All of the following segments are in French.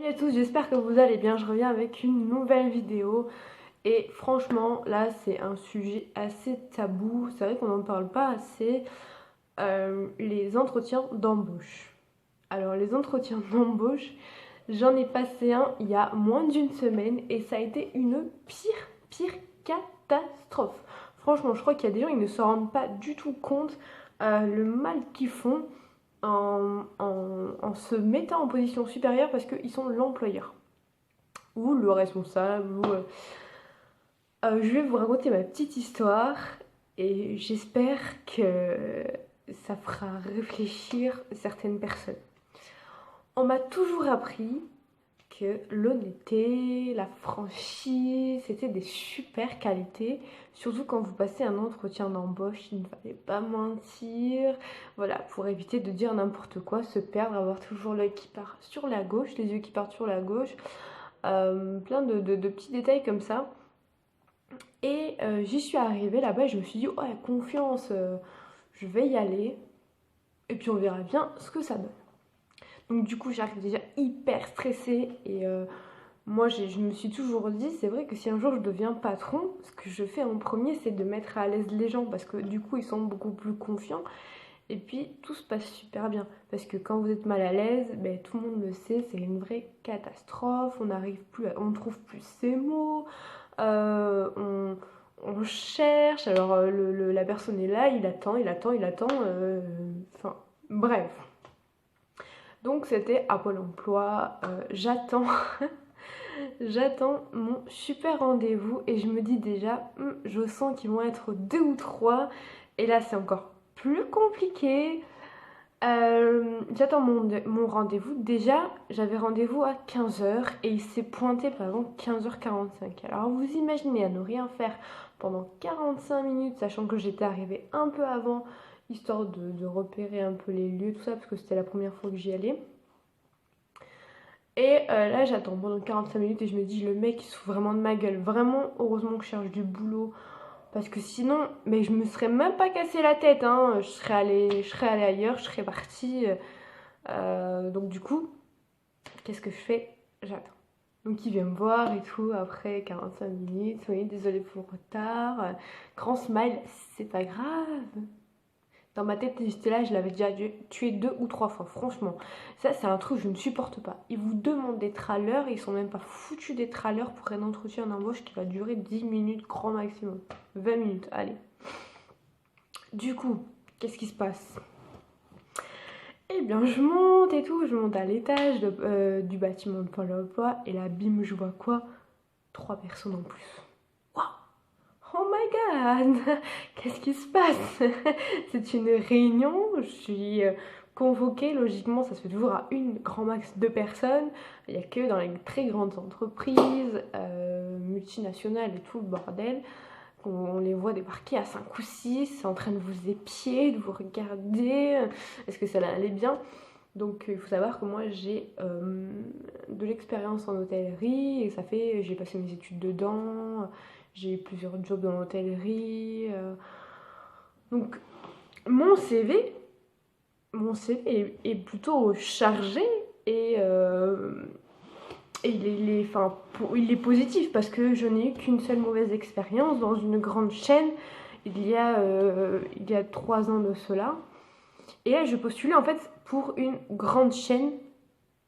Salut à tous, j'espère que vous allez bien. Je reviens avec une nouvelle vidéo. Et franchement, là, c'est un sujet assez tabou. C'est vrai qu'on n'en parle pas assez. Les entretiens d'embauche. Alors, les entretiens d'embauche, j'en ai passé un il y a moins d'une semaine et ça a été une pire catastrophe. Franchement, je crois qu'il y a des gens qui ne se rendent pas du tout compte le mal qu'ils font en se mettant en position supérieure parce qu'ils sont l'employeur ou le responsable. Je vais vous raconter ma petite histoire et j'espère que ça fera réfléchir certaines personnes. On m'a toujours appris que l'honnêteté, la franchise, c'était des super qualités. Surtout quand vous passez un entretien d'embauche, il ne fallait pas mentir. Voilà, pour éviter de dire n'importe quoi, se perdre, avoir toujours l'œil qui part sur la gauche, les yeux qui partent sur la gauche. Plein de petits détails comme ça. Et j'y suis arrivée là-bas et je me suis dit, ouais, confiance, je vais y aller. Et puis on verra bien ce que ça donne. Donc du coup, j'arrive déjà hyper stressée et moi, je me suis toujours dit, c'est vrai que si un jour je deviens patron, ce que je fais en premier, c'est de mettre à l'aise les gens parce que du coup, ils sont beaucoup plus confiants. Et puis, tout se passe super bien. Parce que quand vous êtes mal à l'aise, ben, tout le monde le sait, c'est une vraie catastrophe. On n'arrive plus, on ne trouve plus ses mots. On cherche. Alors, la personne est là, il attend. Enfin, bref. Donc, c'était à Pôle emploi. J'attends. J'attends mon super rendez-vous et je me dis déjà, je sens qu'ils vont être deux ou trois. Et là, c'est encore plus compliqué. J'attends mon rendez-vous. Déjà, j'avais rendez-vous à 15h et il s'est pointé par exemple 15h45. Alors, vous imaginez à ne rien faire pendant 45 minutes, sachant que j'étais arrivée un peu avant, histoire de repérer un peu les lieux, tout ça, parce que c'était la première fois que j'y allais. Et là, j'attends pendant 45 minutes et je me dis, le mec, il se fout vraiment de ma gueule. Vraiment, heureusement que je cherche du boulot. Parce que sinon, mais je me serais même pas cassé la tête. Hein. Je serais allée ailleurs, je serais partie. Donc du coup, qu'est-ce que je fais? J'attends. Donc il vient me voir et tout après 45 minutes. Oui, désolé pour le retard. Grand smile, c'est pas grave. Dans ma tête, j'étais là, je l'avais déjà tué 2 ou 3 fois, franchement. Ça, c'est un truc que je ne supporte pas. Ils vous demandent d'être à l'heure, ils sont même pas foutus d'être à l'heure pour un entretien d'embauche qui va durer 10 minutes, grand maximum. 20 minutes, allez. Du coup, qu'est-ce qui se passe? Eh bien, je monte et tout, je monte à l'étage du bâtiment de Pôle emploi, et là, bim, je vois quoi? 3 personnes en plus. Waouh! Oh my god! Qu'est-ce qui se passe? C'est une réunion, je suis convoquée, logiquement ça se fait toujours à une, grand max 2 personnes. Il n'y a que dans les très grandes entreprises, multinationales et tout le bordel, qu'on les voit débarquer à 5 ou 6, en train de vous épier, de vous regarder, est-ce que ça allait bien? Donc il faut savoir que moi j'ai de l'expérience en hôtellerie et j'ai passé mes études dedans, j'ai eu plusieurs jobs dans l'hôtellerie. Donc mon CV, est plutôt chargé et, il est positif parce que je n'ai eu qu'une seule mauvaise expérience dans une grande chaîne il y a 3 ans de cela. Et là, je postulais en fait pour une grande chaîne.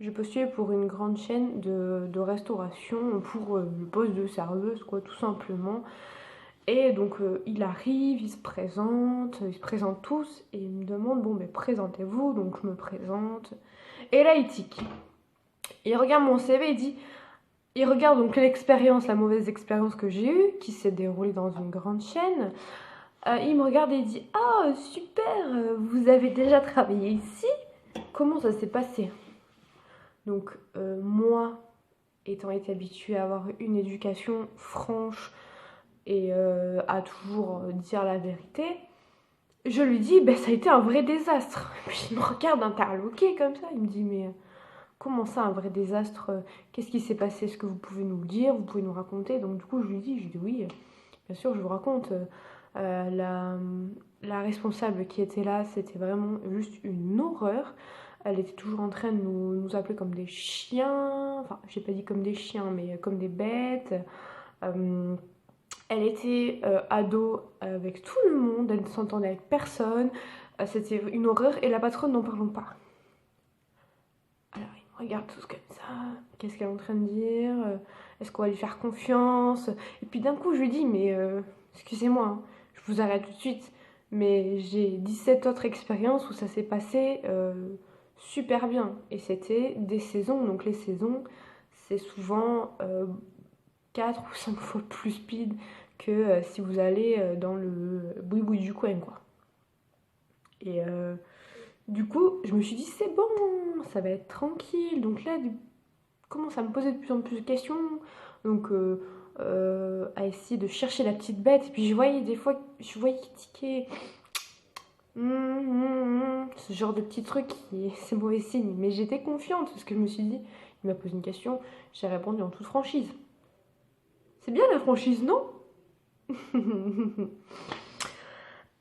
Je postulais pour une grande chaîne de restauration pour le poste de serveuse, quoi, tout simplement. Et donc, il arrive, ils se présentent tous et ils me demandent, bon, mais présentez-vous. Donc, je me présente. Et là, il tique. Il regarde mon CV, il regarde donc l'expérience, la mauvaise expérience que j'ai eue, qui s'est déroulée dans une grande chaîne. Il me regarde et il dit, ah, super, vous avez déjà travaillé ici? Comment ça s'est passé? Donc moi, étant été habituée à avoir une éducation franche et à toujours dire la vérité, je lui dis, ben, ça a été un vrai désastre. Puis il me regarde interloqué comme ça, il me dit, mais comment ça un vrai désastre? Qu'est-ce qui s'est passé? Est-ce que vous pouvez nous le dire? Vous pouvez nous raconter? Donc du coup je lui dis oui, bien sûr je vous raconte. La responsable qui était là, c'était vraiment juste une horreur. Elle était toujours en train de nous appeler comme des chiens. enfin j'ai pas dit comme des chiens, mais comme des bêtes. Elle était ado avec tout le monde, elle ne s'entendait avec personne, c'était une horreur, et la patronne, n'en parlons pas. Alors il me regarde tous comme ça, qu'est-ce qu'elle est en train de dire, est-ce qu'on va lui faire confiance? Et puis d'un coup je lui dis, mais excusez-moi, hein, je vous arrête tout de suite, mais j'ai 17 autres expériences où ça s'est passé super bien, et c'était des saisons, donc les saisons c'est souvent 4 ou 5 fois plus speed que si vous allez dans le boui-boui du coin, quoi. Et du coup, je me suis dit, c'est bon, ça va être tranquille. Donc là, commence à me poser de plus en plus de questions. Donc, à essayer de chercher la petite bête. Et puis, je voyais des fois, je voyais qu'il tiquait. Ce genre de petit truc, c'est mauvais signe. Mais j'étais confiante parce que je me suis dit, il m'a posé une question, j'ai répondu en toute franchise. C'est bien la franchise, non?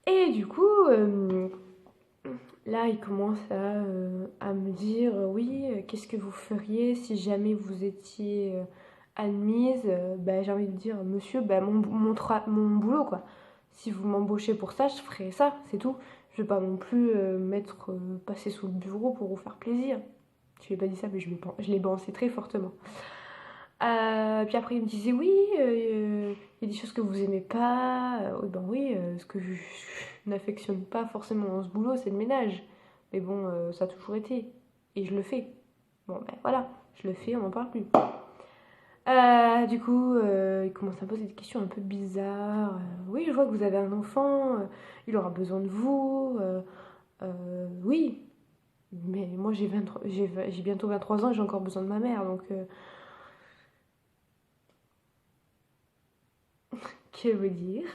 Et du coup, là, il commence à me dire, oui, qu'est-ce que vous feriez si jamais vous étiez admise? Bah, j'ai envie de dire, monsieur, bah, mon boulot, quoi. Si vous m'embauchez pour ça, je ferai ça, c'est tout. Je vais pas non plus passer sous le bureau pour vous faire plaisir. Je lui ai pas dit ça, mais je l'ai balancé très fortement. Puis après, il me disait, oui, il y a des choses que vous aimez pas. Oui, ben oui, ce que je n'affectionne pas forcément dans ce boulot, c'est le ménage. Mais bon, ça a toujours été. Et je le fais. Bon, ben voilà, je le fais, on n'en parle plus. Du coup, il commence à me poser des questions un peu bizarres. Oui, je vois que vous avez un enfant, il aura besoin de vous. Oui, mais moi j'ai bientôt 23 ans et j'ai encore besoin de ma mère, donc que vous dire?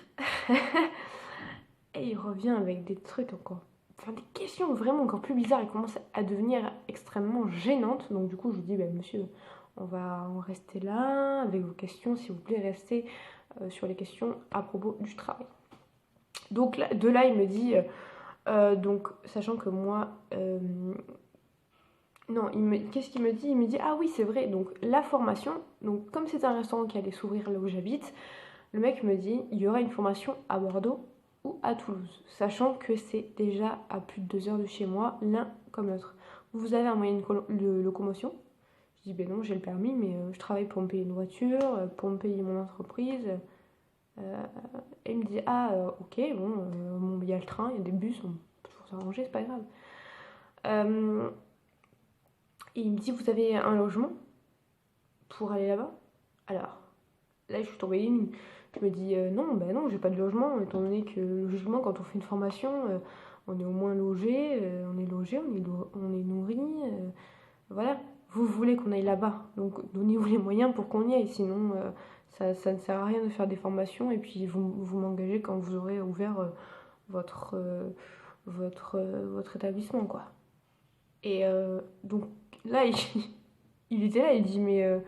Et il revient avec des trucs encore, enfin des questions vraiment encore plus bizarres. Il commence à devenir extrêmement gênante. Donc du coup, je lui dis, bah, monsieur, on va en rester là avec vos questions, s'il vous plaît, restez sur les questions à propos du travail. Donc là, de là, il me dit, donc sachant que moi, non, qu'est-ce qu'il me dit? Il me dit, ah oui, c'est vrai. Donc la formation, donc comme c'est un restaurant qui allait s'ouvrir là où j'habite, le mec me dit, il y aura une formation à Bordeaux ou à Toulouse, sachant que c'est déjà à plus de 2 heures de chez moi, l'un comme l'autre. Vous avez un moyen de locomotion? Je dis, ben non, j'ai le permis, mais je travaille pour me payer une voiture, pour me payer mon entreprise. Et il me dit, ah, ok, bon, il y a le train, il y a des bus, on peut toujours s'arranger, c'est pas grave. Et il me dit, vous avez un logement pour aller là-bas? Alors, là, je suis tombée nue. Je me dis non, bah non, j'ai pas de logement, étant donné que logiquement, quand on fait une formation, on est au moins logé, on est nourri, voilà. Vous voulez qu'on aille là-bas, donc donnez-vous les moyens pour qu'on y aille, sinon ça ne sert à rien de faire des formations et puis vous m'engagez quand vous aurez ouvert votre, votre établissement, quoi. Et donc là, il était là, il dit mais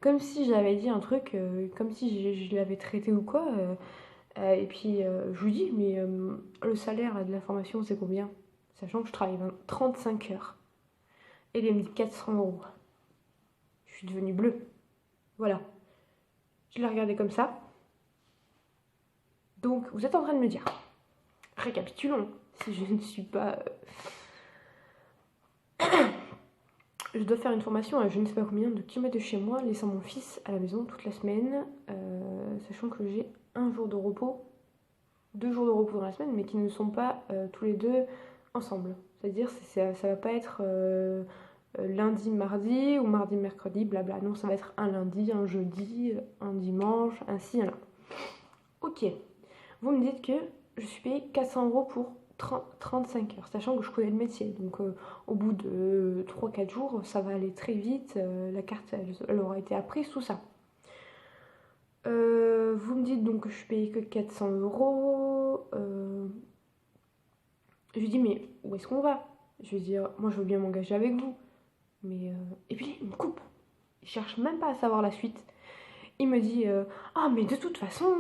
comme si j'avais dit un truc, comme si je l'avais traité ou quoi. Et puis je lui dis, mais le salaire de la formation, c'est combien? Sachant que je travaille 35 heures. Et il me dit 400 €. Je suis devenue bleue. Voilà. Je l'ai regardé comme ça. Donc, vous êtes en train de me dire, récapitulons, si je ne suis pas... Je dois faire une formation à je ne sais pas combien de kilomètres de chez moi, laissant mon fils à la maison toute la semaine, sachant que j'ai 1 jour de repos, 2 jours de repos dans la semaine, mais qui ne sont pas tous les deux ensemble. C'est-à-dire ça va pas être lundi, mardi ou mardi, mercredi, blabla. Non, ça va être un lundi, un jeudi, un dimanche, ainsi, un là. Ok. Vous me dites que je suis payée 400 € pour 35 heures, sachant que je connais le métier. Donc au bout de 3-4 jours, ça va aller très vite. La carte, elle aura été apprise, tout ça. Vous me dites donc que je suis payée que 400 €. Je lui dis, mais où est-ce qu'on va? Je lui dis, moi je veux bien m'engager avec vous. Mais et puis il me coupe. Il cherche même pas à savoir la suite. Il me dit, ah mais de toute façon,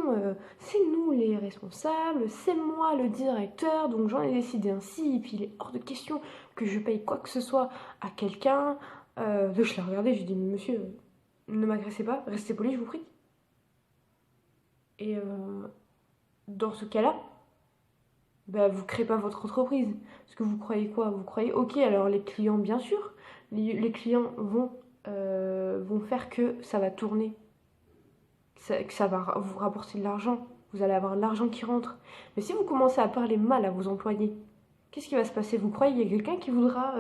c'est nous les responsables, c'est moi le directeur, donc j'en ai décidé ainsi. Et puis il est hors de question que je paye quoi que ce soit à quelqu'un. Je l'ai regardé, je lui ai dit, monsieur, ne m'agressez pas, restez poli, je vous prie. Et dans ce cas-là, bah, vous créez pas votre entreprise. Parce que vous croyez quoi? Vous croyez, ok, alors les clients, bien sûr, les clients vont faire que ça va tourner, que ça va vous rapporter de l'argent. Vous allez avoir de l'argent qui rentre. Mais si vous commencez à parler mal à vos employés, qu'est-ce qui va se passer? Vous croyez qu'il y a quelqu'un qui voudra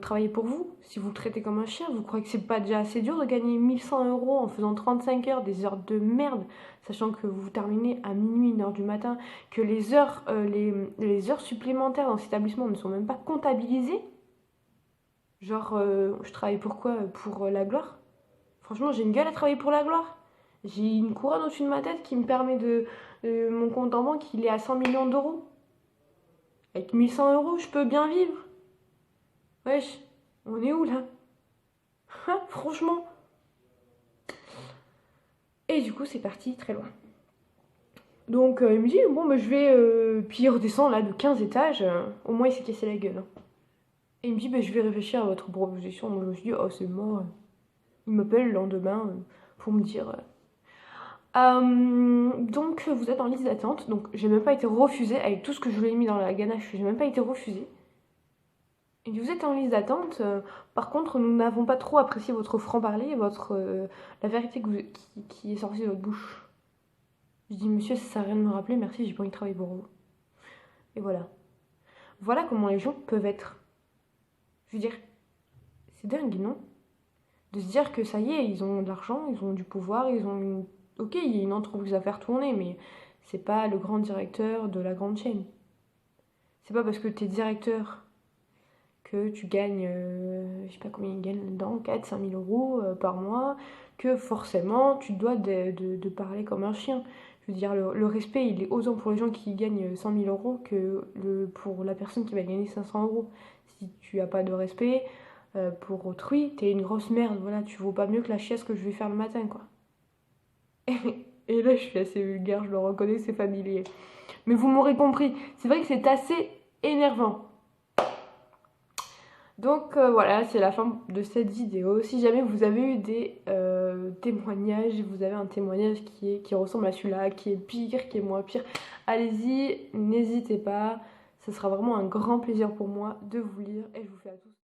travailler pour vous? Si vous le traitez comme un chien, vous croyez que c'est pas déjà assez dur de gagner 1 100 € en faisant 35 heures, des heures de merde, sachant que vous terminez à minuit, 1 heure du matin, que les heures supplémentaires dans cet établissement ne sont même pas comptabilisées? Genre, je travaille pour quoi? Pour la gloire? Franchement, j'ai une gueule à travailler pour la gloire. J'ai une couronne au-dessus de ma tête qui me permet mon compte en banque, il est à 100 millions d'euros. Avec 1 100 €, je peux bien vivre. Wesh, on est où là? Hein, franchement. Et du coup, c'est parti très loin. Donc, il me dit, bon, bah, je vais. Puis il redescend là de 15 étages. Au moins, il s'est cassé la gueule, hein. Et il me dit, bah, je vais réfléchir à votre proposition. Donc, je me suis dit, oh, c'est mort. Il m'appelle le lendemain pour me dire. Donc, vous êtes en liste d'attente. Donc, j'ai même pas été refusée. Avec tout ce que je lui ai mis dans la ganache, j'ai même pas été refusée. Et vous êtes en liste d'attente. Par contre, nous n'avons pas trop apprécié votre franc-parler, la vérité qui est sortie de votre bouche. Je dis, monsieur, ça sert à rien de me rappeler, merci, j'ai pas envie de travailler pour vous. Et voilà. Voilà comment les gens peuvent être. Je veux dire, c'est dingue, non? De se dire que ça y est, ils ont de l'argent, ils ont du pouvoir, ils ont une... Ok, il y a une entreprise à faire tourner, mais c'est pas le grand directeur de la grande chaîne. C'est pas parce que t'es directeur que tu gagnes, je sais pas combien ils gagnent là-dedans, 4 000 à 5 000 € par mois, que forcément tu dois de parler comme un chien. Je veux dire, le respect, il est autant pour les gens qui gagnent 100 000 € que pour la personne qui va gagner 500 €. Si tu as pas de respect pour autrui, t'es une grosse merde, voilà, tu vaux pas mieux que la chiasse que je vais faire le matin, quoi. Et là, je suis assez vulgaire, je le reconnais, c'est familier. Mais vous m'aurez compris, c'est vrai que c'est assez énervant. Donc voilà, c'est la fin de cette vidéo. Si jamais vous avez eu des témoignages, vous avez un témoignage qui ressemble à celui-là, qui est pire, qui est moins pire, allez-y, n'hésitez pas. Ce sera vraiment un grand plaisir pour moi de vous lire et je vous fais à tous.